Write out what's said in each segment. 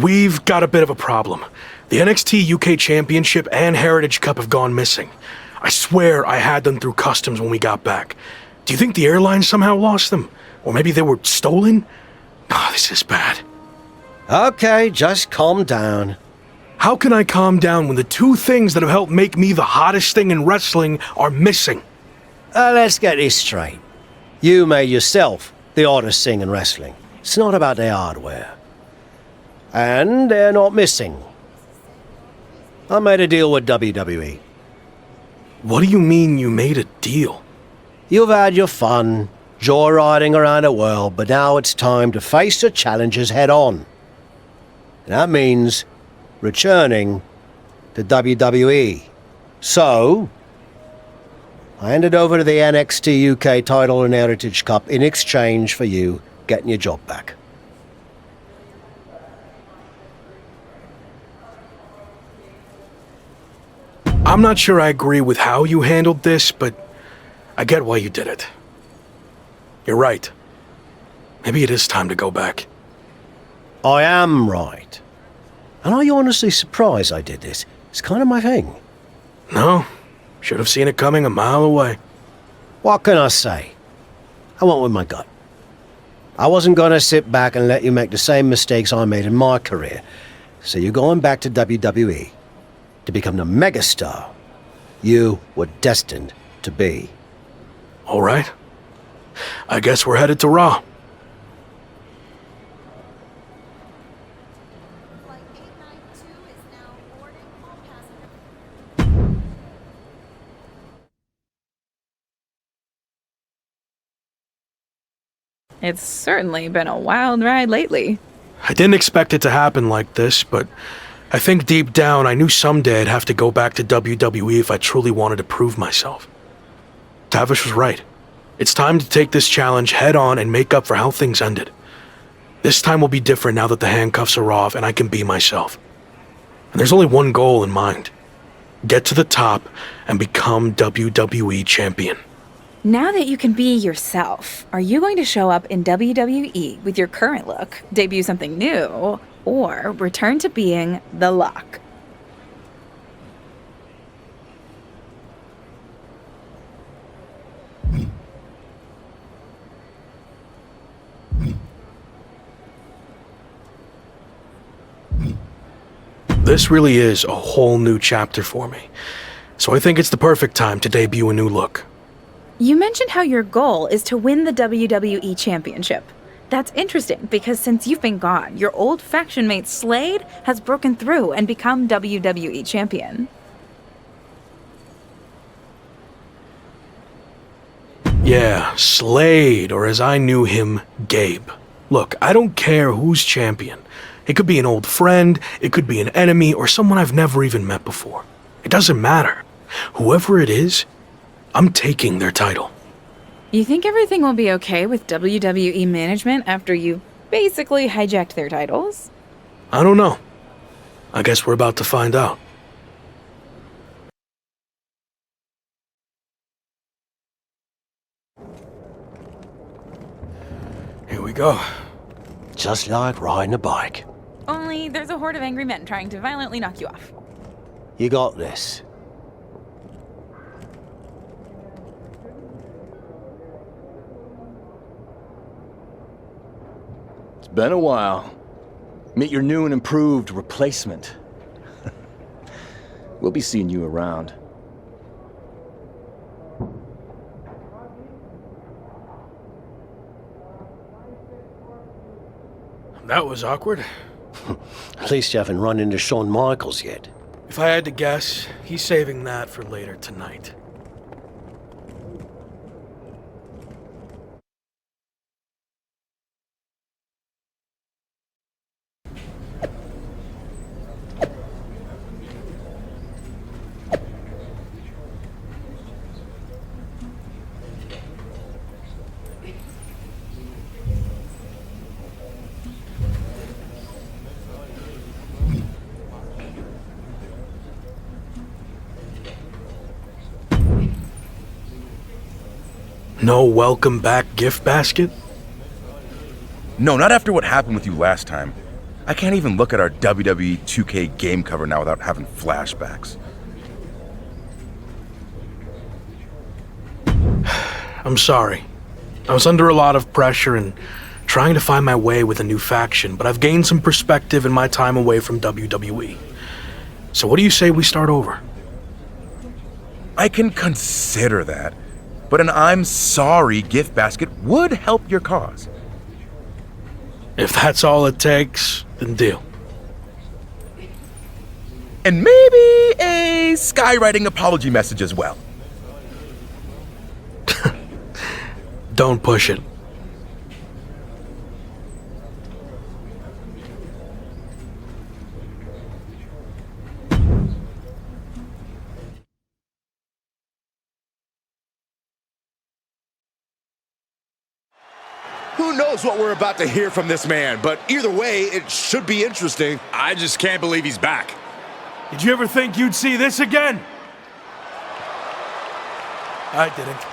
We've got a bit of a problem. The NXT UK Championship and Heritage Cup have gone missing. I swear I had them through customs when we got back. Do you think the airline somehow lost them? Or maybe they were stolen? Ah, this is bad. Okay, just calm down. How can I calm down when the two things that have helped make me the hottest thing in wrestling are missing? Let's get this straight. You made yourself the hottest thing in wrestling. It's not about the hardware. And they're not missing. I made a deal with WWE. What do you mean you made a deal? You've had your fun, joyriding around the world, but now it's time to face the challenges head on. And that means returning to WWE. So, I handed over to the NXT UK title and Heritage Cup in exchange for you getting your job back. I'm not sure I agree with how you handled this, but I get why you did it. You're right. Maybe it is time to go back. I am right. And are you honestly surprised I did this? It's kind of my thing. No, should have seen it coming a mile away. What can I say? I went with my gut. I wasn't going to sit back and let you make the same mistakes I made in my career. So you're going back to WWE to become the megastar you were destined to be. All right. I guess we're headed to Raw. It's certainly been a wild ride lately. I didn't expect it to happen like this, but I think deep down I knew someday I'd have to go back to WWE if I truly wanted to prove myself. Tavish was right. It's time to take this challenge head on and make up for how things ended. This time will be different now that the handcuffs are off and I can be myself. And there's only one goal in mind. Get to the top and become WWE champion. Now that you can be yourself, are you going to show up in WWE with your current look, debut something new, or return to being the Lock? This really is a whole new chapter for me, so I think it's the perfect time to debut a new look. You mentioned how your goal is to win the WWE Championship. That's interesting because since you've been gone, your old faction mate Slade has broken through and become WWE Champion. Yeah, Slade, or as I knew him, Gabe. Look, I don't care who's champion. It could be an old friend, it could be an enemy, or someone I've never even met before. It doesn't matter. Whoever it is, I'm taking their title. You think everything will be okay with WWE management after you basically hijacked their titles? I don't know. I guess we're about to find out. Here we go. Just like riding a bike. Only there's a horde of angry men trying to violently knock you off. You got this. It's been a while. Meet your new and improved replacement. We'll be seeing you around. That was awkward. At least you haven't run into Shawn Michaels yet. If I had to guess, he's saving that for later tonight. No welcome back gift basket? No, not after what happened with you last time. I can't even look at our WWE 2K game cover now without having flashbacks. I'm sorry. I was under a lot of pressure and trying to find my way with a new faction, but I've gained some perspective in my time away from WWE. So what do you say we start over? I can consider that, but an I'm sorry gift basket would help your cause. If that's all it takes, then deal. And maybe a skywriting apology message as well. Don't push it. Who knows what we're about to hear from this man, but either way, it should be interesting. I just can't believe he's back. Did you ever think you'd see this again? I didn't.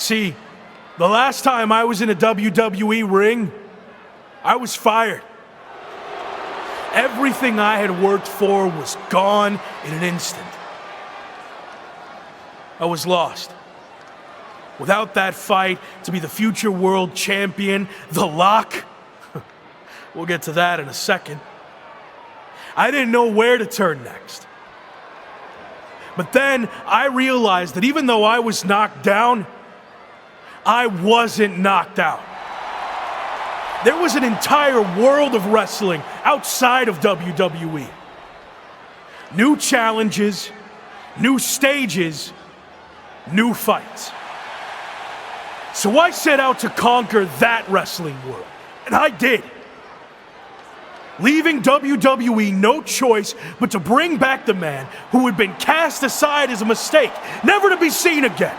See, the last time I was in a WWE ring, I was fired. Everything I had worked for was gone in an instant. I was lost. Without that fight to be the future world champion, the RealAK, we'll get to that in a second. I didn't know where to turn next. But then I realized that even though I was knocked down, I wasn't knocked out. There was an entire world of wrestling outside of WWE. New challenges, new stages, new fights. So I set out to conquer that wrestling world, and I did. Leaving WWE no choice but to bring back the man who had been cast aside as a mistake, never to be seen again.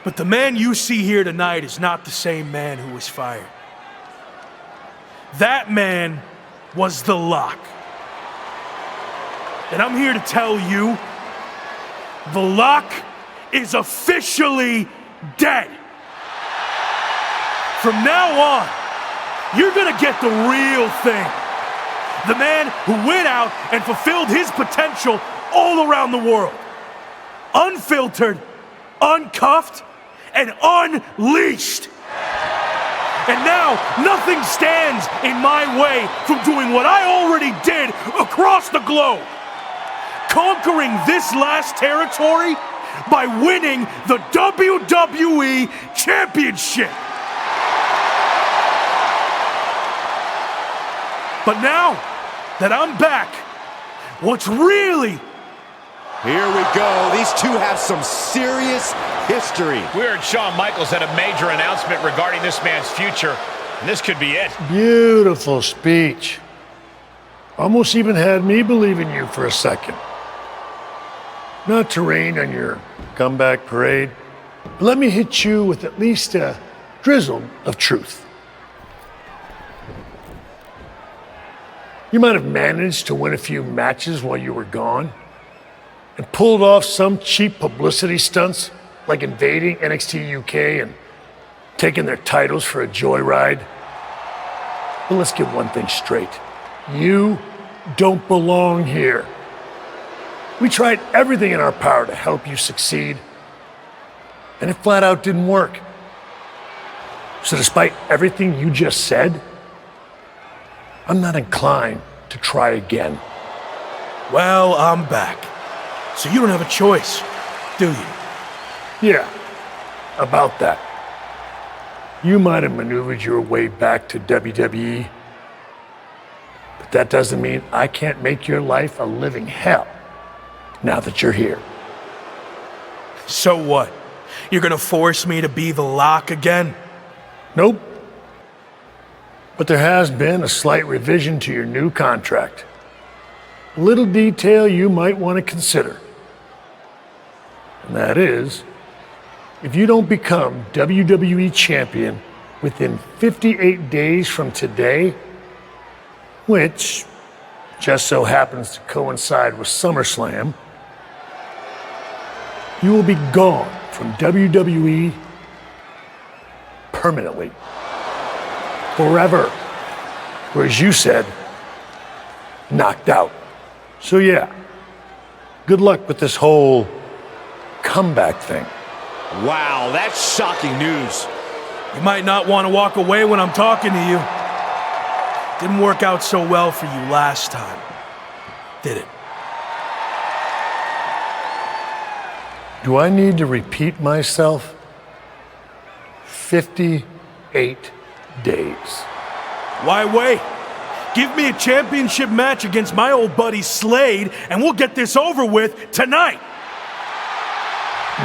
But the man you see here tonight is not the same man who was fired. That man was the RealAK. And I'm here to tell you, the RealAK is officially dead. From now on, you're gonna get the real thing. The man who went out and fulfilled his potential all around the world. Unfiltered, uncuffed, and unleashed. And now, nothing stands in my way from doing what I already did across the globe. Conquering this last territory by winning the WWE Championship. But now that I'm back, what's really... Here we go. These two have some serious history. We heard Shawn Michaels had a major announcement regarding this man's future, and this could be it. Beautiful speech. Almost even had me believe in you for a second. Not to rain on your comeback parade, but let me hit you with at least a drizzle of truth. You might have managed to win a few matches while you were gone and pulled off some cheap publicity stunts like invading NXT UK and taking their titles for a joyride. But let's get one thing straight. You don't belong here. We tried everything in our power to help you succeed, and it flat out didn't work. So despite everything you just said, I'm not inclined to try again. Well, I'm back. So you don't have a choice, do you? Yeah, about that. You might have maneuvered your way back to WWE, but that doesn't mean I can't make your life a living hell now that you're here. So what? You're gonna force me to be the RealAK again? Nope. But there has been a slight revision to your new contract. A little detail you might want to consider. And that is, if you don't become WWE champion within 58 days from today, which just so happens to coincide with SummerSlam, you will be gone from WWE permanently. Forever. Or as you said, knocked out. So yeah, good luck with this whole comeback thing. Wow, that's shocking news. You might not want to walk away when I'm talking to you. Didn't work out so well for you last time, did it? Do I need to repeat myself? 58 days. Why wait? Give me a championship match against my old buddy Slade, and we'll get this over with tonight.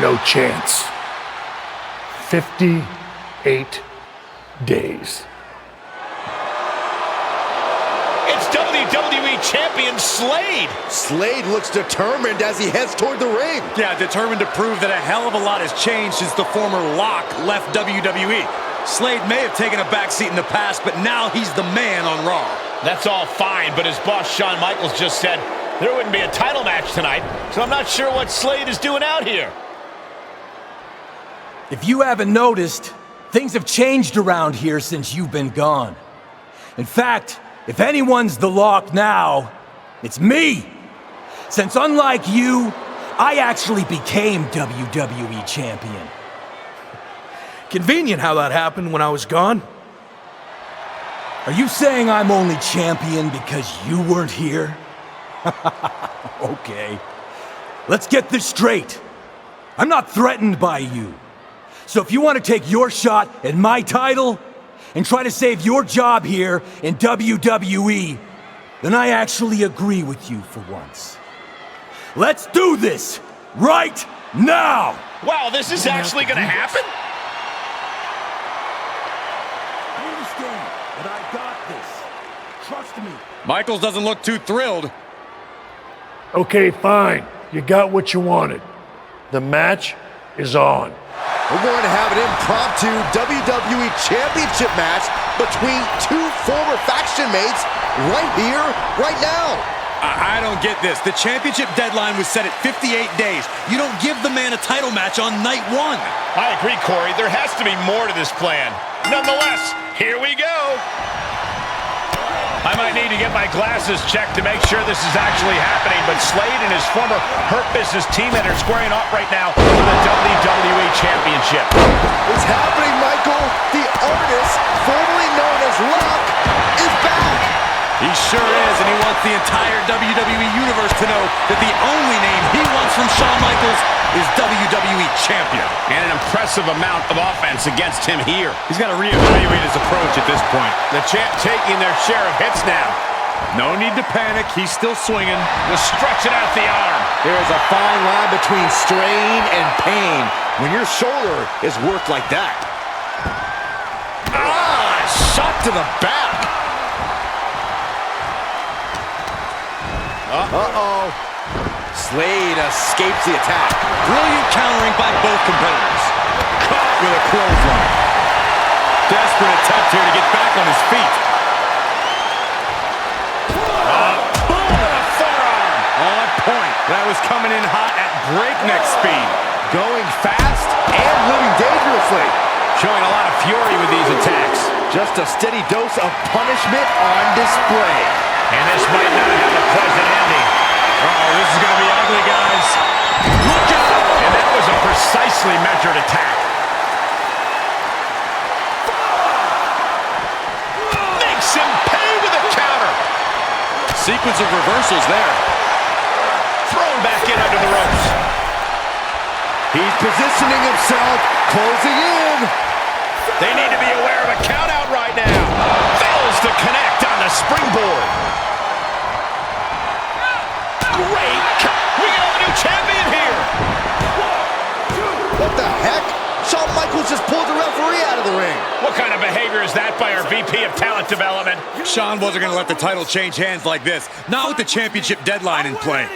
No chance. 58 days. It's WWE Champion Slade. Slade looks determined as he heads toward the ring. Yeah, determined to prove that a hell of a lot has changed since the former Lock left WWE. Slade may have taken a backseat in the past, but now he's the man on Raw. That's all fine, but as boss Shawn Michaels just said, there wouldn't be a title match tonight, so I'm not sure what Slade is doing out here. If you haven't noticed, things have changed around here since you've been gone. In fact, if anyone's the Lock now, it's me. Since unlike you, I actually became WWE Champion. Convenient how that happened when I was gone. Are you saying I'm only champion because you weren't here? Okay. Let's get this straight. I'm not threatened by you. So if you want to take your shot at my title and try to save your job here in WWE, then I actually agree with you for once. Let's do this right now! Wow, this is actually going to happen? I understand, but I got this. Trust me. Michaels doesn't look too thrilled. Okay, fine. You got what you wanted. The match is on. We're going to have an impromptu WWE Championship match between two former faction mates right here, right now. I don't get this. The championship deadline was set at 58 days. You don't give the man a title match on night one. I agree, Corey. There has to be more to this plan. Nonetheless, here we go. I might need to get my glasses checked to make sure this is actually happening, but Slade and his former Hurt Business teammate are squaring off right now for the WWE Championship. It's happening, Michael. The artist, formerly known as RealAK, is back. He sure is, and he wants the entire WWE Universe to know that the only name he wants from Shawn Michaels is WWE Champion. And an impressive amount of offense against him here. He's got to reevaluate his approach at this point. The champ taking their share of hits now. No need to panic. He's still swinging. Just stretching out the arm. There is a fine line between strain and pain when your shoulder is worked like that. Shot to the back. Uh-oh. Slade escapes the attack. Brilliant countering by both competitors. Caught with a clothesline. Desperate attempt here to get back on his feet. Boom! A forearm. On point. That was coming in hot at breakneck speed. Going fast and living dangerously. Showing a lot of fury with these attacks. Just a steady dose of punishment on display. And this might not have a pleasant ending. Uh-oh, this is going to be ugly, guys. Look out! And that was a precisely measured attack. Makes him pay with a counter. Sequence of reversals there. Thrown back in under the ropes. He's positioning himself, closing in. They need to be aware of a countout right now. Fails to connect on the springboard. Great. We got a new champion here. What the heck? Shawn Michaels just pulled the referee out of the ring. What kind of behavior is that by our VP of Talent Development? Shawn wasn't going to let the title change hands like this. Not with the championship deadline in play.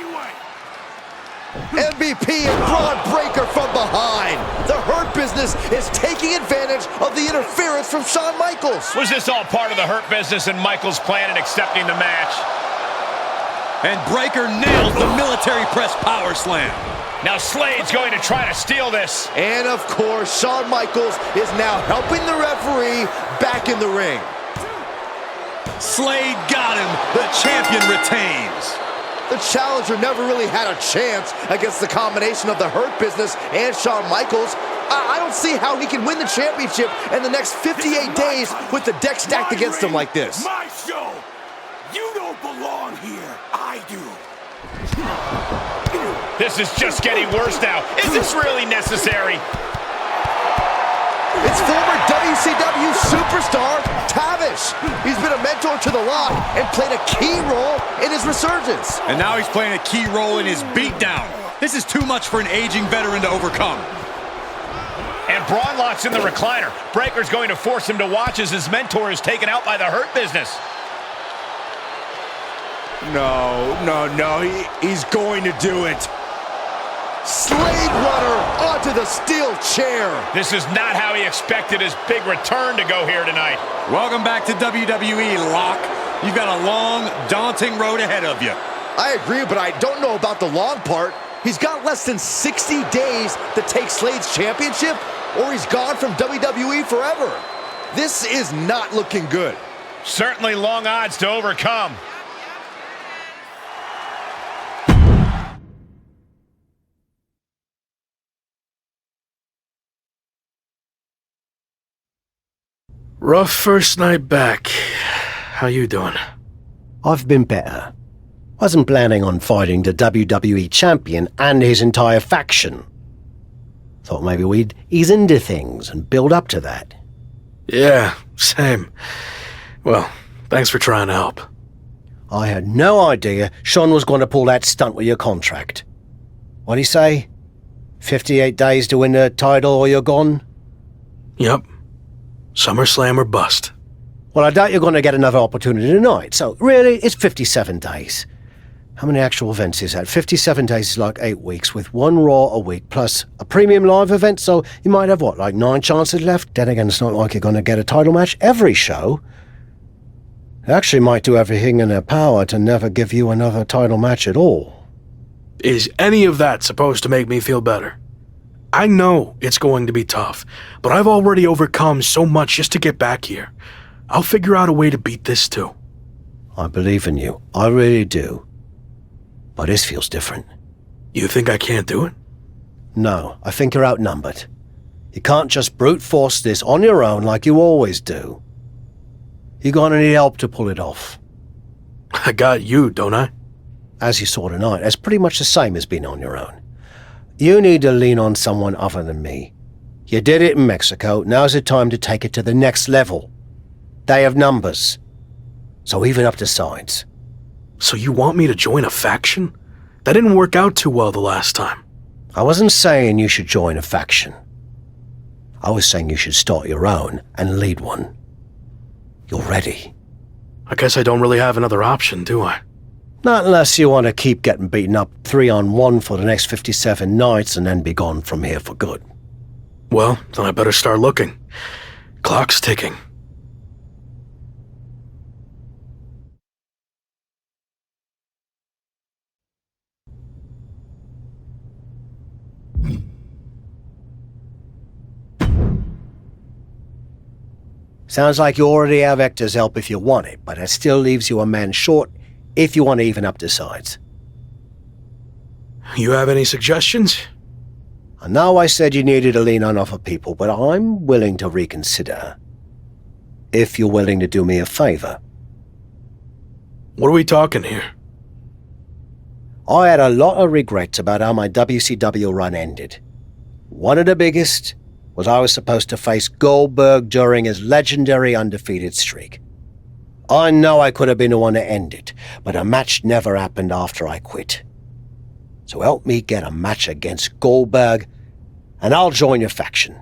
MVP and Braun Breaker from behind. The Hurt Business is taking advantage of the interference from Shawn Michaels. Was this all part of the Hurt Business and Michaels' plan in accepting the match? And Breaker nails the military press power slam. Now Slade's going to try to steal this. And of course, Shawn Michaels is now helping the referee back in the ring. Slade got him. The champion retains. The challenger never really had a chance against the combination of the Hurt Business and Shawn Michaels. I don't see how he can win the championship in the next 58 days with the deck stacked against him like this. My show! You don't belong here. I do. This is just getting worse now. Is this really necessary? It's former WCW superstar Tavish. He's been a mentor to the Lock and played a key role in his resurgence. And now he's playing a key role in his beatdown. This is too much for an aging veteran to overcome. And Braun locks in the recliner. Breaker's going to force him to watch as his mentor is taken out by the Hurt Business. No, he's going to do it. Slade runner onto the steel chair. This is not how he expected his big return to go here tonight. Welcome back to WWE, Lock. You've got a long, daunting road ahead of you. I agree, but I don't know about the long part. He's got less than 60 days to take Slade's championship, or he's gone from WWE forever. This is not looking good. Certainly long odds to overcome. Rough first night back. How you doing? I've been better. Wasn't planning on fighting the WWE champion and his entire faction. Thought maybe we'd ease into things and build up to that. Yeah, same. Well, thanks for trying to help. I had no idea Sean was going to pull that stunt with your contract. What'd he say? 58 days to win the title or you're gone? Yep. SummerSlam or bust. Well, I doubt you're going to get another opportunity tonight, so really, it's 57 days. How many actual events is that? 57 days is like 8 weeks, with one Raw a week, plus a premium live event, so you might have, what, like 9 chances left? Then again, it's not like you're going to get a title match every show. They actually might do everything in their power to never give you another title match at all. Is any of that supposed to make me feel better? I know it's going to be tough, but I've already overcome so much just to get back here. I'll figure out a way to beat this too. I believe in you. I really do. But this feels different. You think I can't do it? No, I think you're outnumbered. You can't just brute force this on your own like you always do. You're gonna need help to pull it off. I got you, don't I? As you saw tonight, that's pretty much the same as being on your own. You need to lean on someone other than me. You did it in Mexico, now's the time to take it to the next level. They have numbers. So even up the sides. So you want me to join a faction? That didn't work out too well the last time. I wasn't saying you should join a faction. I was saying you should start your own and lead one. You're ready. I guess I don't really have another option, do I? Not unless you want to keep getting beaten up 3-on-1 for the next 57 nights and then be gone from here for good. Well, then I better start looking. Clock's ticking. Sounds like you already have Hector's help if you want it, but that still leaves you a man short if you want to even up the sides. You have any suggestions? I know I said you needed to lean on other people, but I'm willing to reconsider. If you're willing to do me a favor. What are we talking here? I had a lot of regrets about how my WCW run ended. One of the biggest was I was supposed to face Goldberg during his legendary undefeated streak. I know I could have been the one to end it, but a match never happened after I quit. So help me get a match against Goldberg, and I'll join your faction.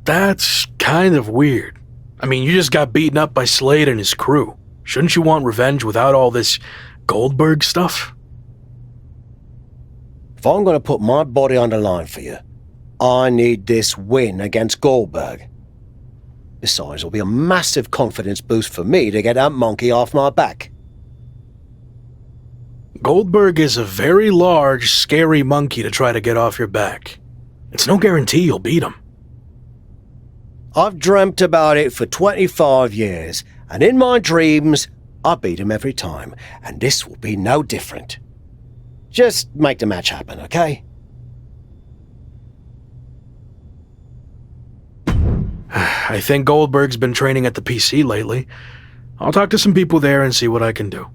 That's kind of weird. I mean, you just got beaten up by Slade and his crew. Shouldn't you want revenge without all this Goldberg stuff? If I'm going to put my body on the line for you, I need this win against Goldberg. Besides, it'll be a massive confidence boost for me to get that monkey off my back. Goldberg is a very large, scary monkey to try to get off your back. It's no guarantee you'll beat him. I've dreamt about it for 25 years, and in my dreams, I beat him every time, and this will be no different. Just make the match happen, okay? I think Goldberg's been training at the PC lately. I'll talk to some people there and see what I can do.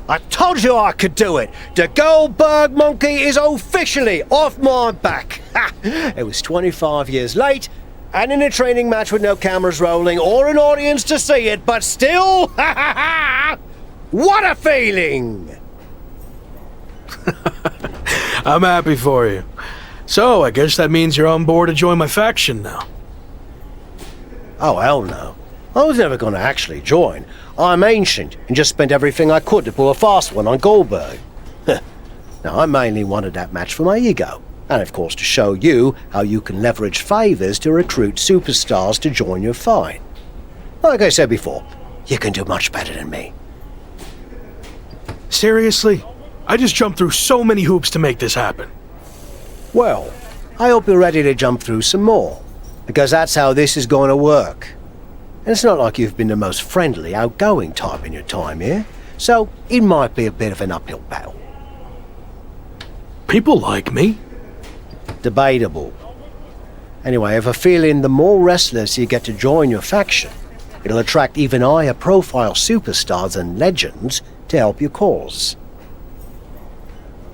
I told you I could do it! The Goldberg monkey is officially off my back! Ha! It was 25 years late, and in a training match with no cameras rolling or an audience to see it, but still, ha ha ha! What a feeling! I'm happy for you. So, I guess that means you're on board to join my faction now. Oh, hell no. I was never going to actually join. I'm ancient and just spent everything I could to pull a fast one on Goldberg. Now, I mainly wanted that match for my ego, and of course to show you how you can leverage favors to recruit superstars to join your fight. Like I said before, you can do much better than me. Seriously? I just jumped through so many hoops to make this happen. Well, I hope you're ready to jump through some more, because that's how this is going to work. And it's not like you've been the most friendly, outgoing type in your time here, so it might be a bit of an uphill battle. People like me. Debatable. Anyway, I have a feeling the more wrestlers you get to join your faction, it'll attract even higher profile superstars and legends to help your cause.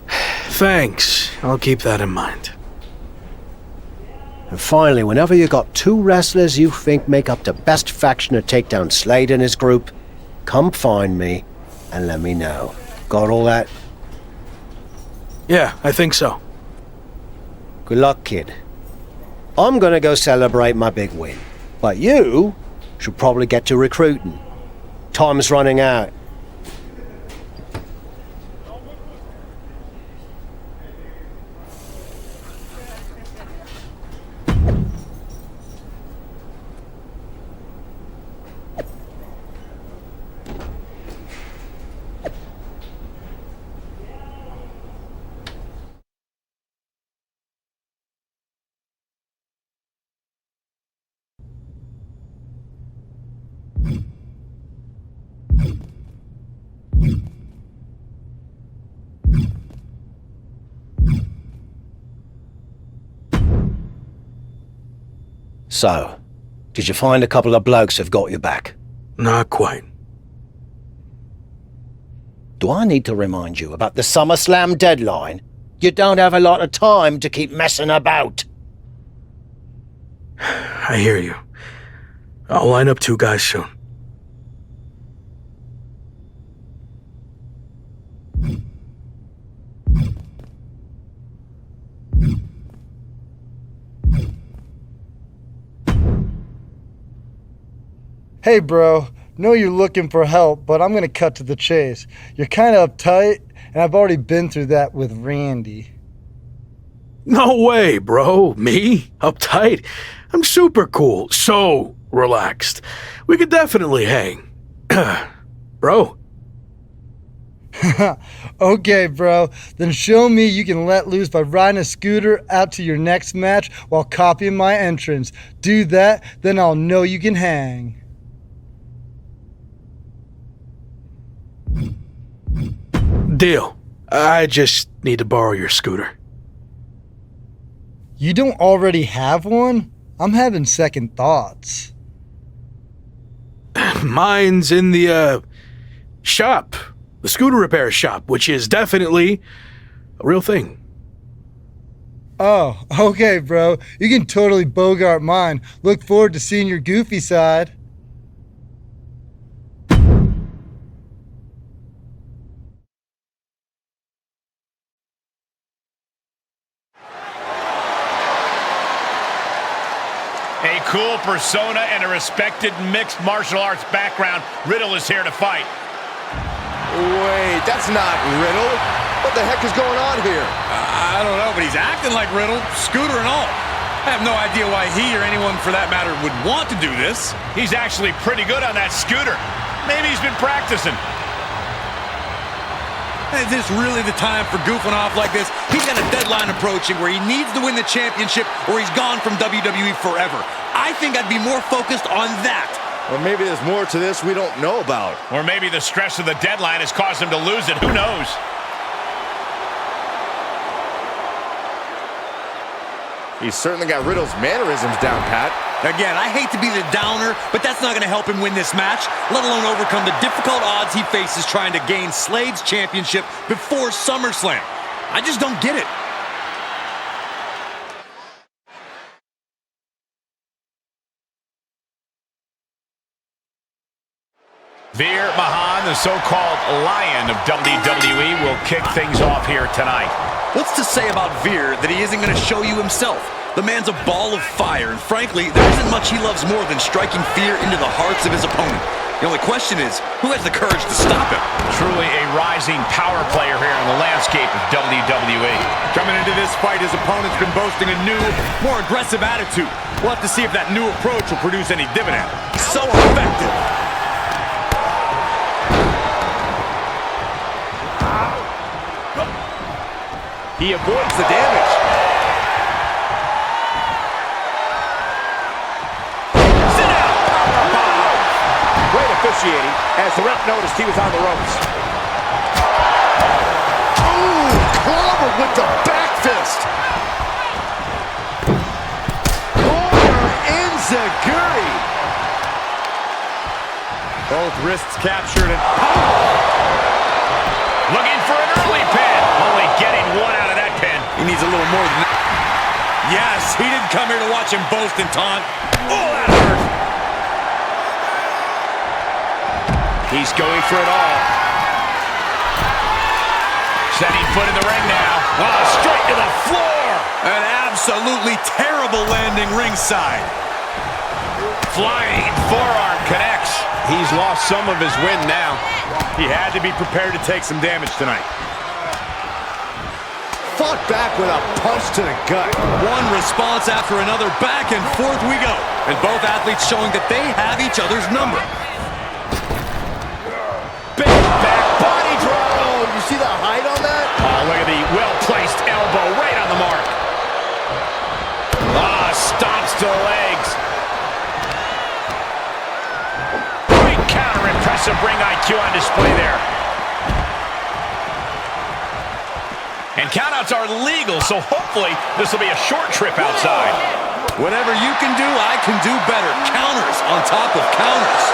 Thanks. I'll keep that in mind. And finally, whenever you got two wrestlers you think make up the best faction to take down Slade and his group, come find me and let me know. Got all that? Yeah, I think so. Good luck, kid. I'm gonna go celebrate my big win, but you should probably get to recruiting. Time's running out. So, did you find a couple of blokes who've got your back? Not quite. Do I need to remind you about the SummerSlam deadline? You don't have a lot of time to keep messing about. I hear you. I'll line up 2 guys soon. Hey bro, know you're looking for help, but I'm gonna cut to the chase. You're kinda uptight, and I've already been through that with Randy. No way, bro. Me? Uptight? I'm super cool. So relaxed. We could definitely hang. Bro. Okay bro, then show me you can let loose by riding a scooter out to your next match while copying my entrance. Do that, then I'll know you can hang. Deal. I just need to borrow your scooter. You don't already have one? I'm having second thoughts. Mine's in the, shop. The scooter repair shop, which is definitely a real thing. Oh, okay, bro. You can totally bogart mine. Look forward to seeing your goofy side. A cool persona and a respected mixed martial arts background, Riddle is here to fight. Wait, that's not Riddle. What the heck is going on here? I don't know, but he's acting like Riddle, scooter and all. I have no idea why he or anyone for that matter would want to do this. He's actually pretty good on that scooter. Maybe he's been practicing. Is this really the time for goofing off like this? He's got a deadline approaching where he needs to win the championship or he's gone from WWE forever. I think I'd be more focused on that. Or maybe there's more to this we don't know about. Or maybe the stress of the deadline has caused him to lose it. Who knows? He's certainly got Riddle's mannerisms down, Pat. Again, I hate to be the downer, but that's not going to help him win this match, let alone overcome the difficult odds he faces trying to gain Slade's championship before SummerSlam. I just don't get it. Veer Mahan, the so-called lion of WWE, will kick things off here tonight. What's to say about Veer that he isn't going to show you himself? The man's a ball of fire, and frankly, there isn't much he loves more than striking fear into the hearts of his opponent. The only question is, who has the courage to stop him? Truly a rising power player here in the landscape of WWE. Coming into this fight, his opponent's been boasting a new, more aggressive attitude. We'll have to see if that new approach will produce any dividend. So effective. He avoids the damage. Sit down! Powerbomb! Great officiating as the ref noticed he was on the ropes. Ooh, clobbered with the back fist. Corner enziguri. Both wrists captured and... Looking for an early pin. Only getting one out of that pin. He needs a little more than that. Yes, he didn't come here to watch him boast and taunt. Oh, that hurt. He's going for it all. Setting foot in the ring now. Oh, straight to the floor. An absolutely terrible landing ringside. Flying forearm connects. He's lost some of his wind now. He had to be prepared to take some damage tonight. Fought back with a punch to the gut. One response after another, back and forth we go. And both athletes showing that they have each other's number. Big back body drop. Oh, you see the height on that? Oh, look at the well-placed elbow right on the mark. Ah, stomps to the legs. Great counter, impressive ring IQ on display there. And countouts are legal, so hopefully this will be a short trip outside. Whatever you can do, I can do better. Counters on top of counters.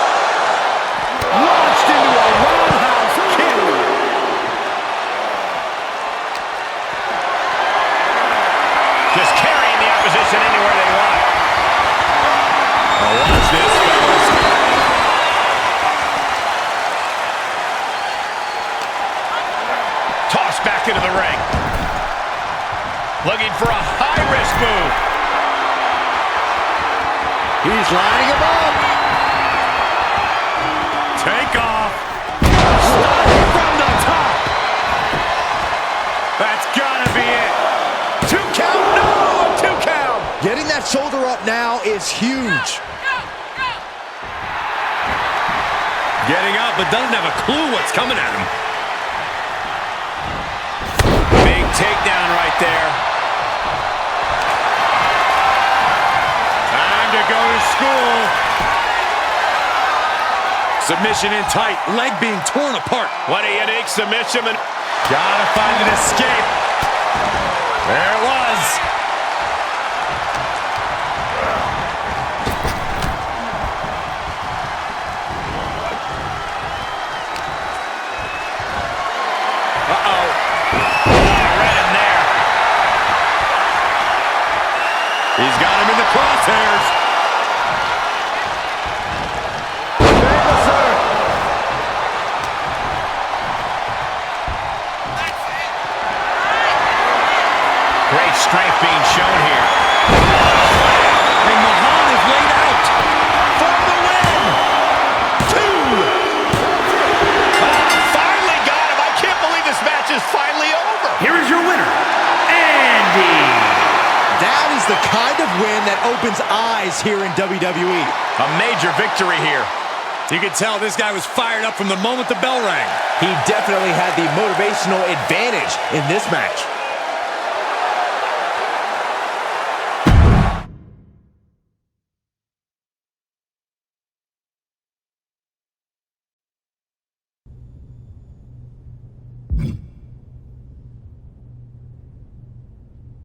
Launched into a roundhouse kick. Tossed back into the ring. Looking for a high-risk move. He's lining him up. Take off. Starting from the top. That's gotta be it. 2 count. No, 2 count. Getting that shoulder up now is huge. Getting up, but doesn't have a clue what's coming at him. Big takedown right there. Time to go to school. Submission in tight, leg being torn apart. What a unique submission. Gotta find an escape. There it was. He's got him in the crosshairs. Great strength being shown here. And Mahan is laid out. For the win! 2! Finally got him. I can't believe this match is finally over. Here is your winner, Andy. That is the kind of win that opens eyes here in WWE. A major victory here. You could tell this guy was fired up from the moment the bell rang. He definitely had the motivational advantage in this match.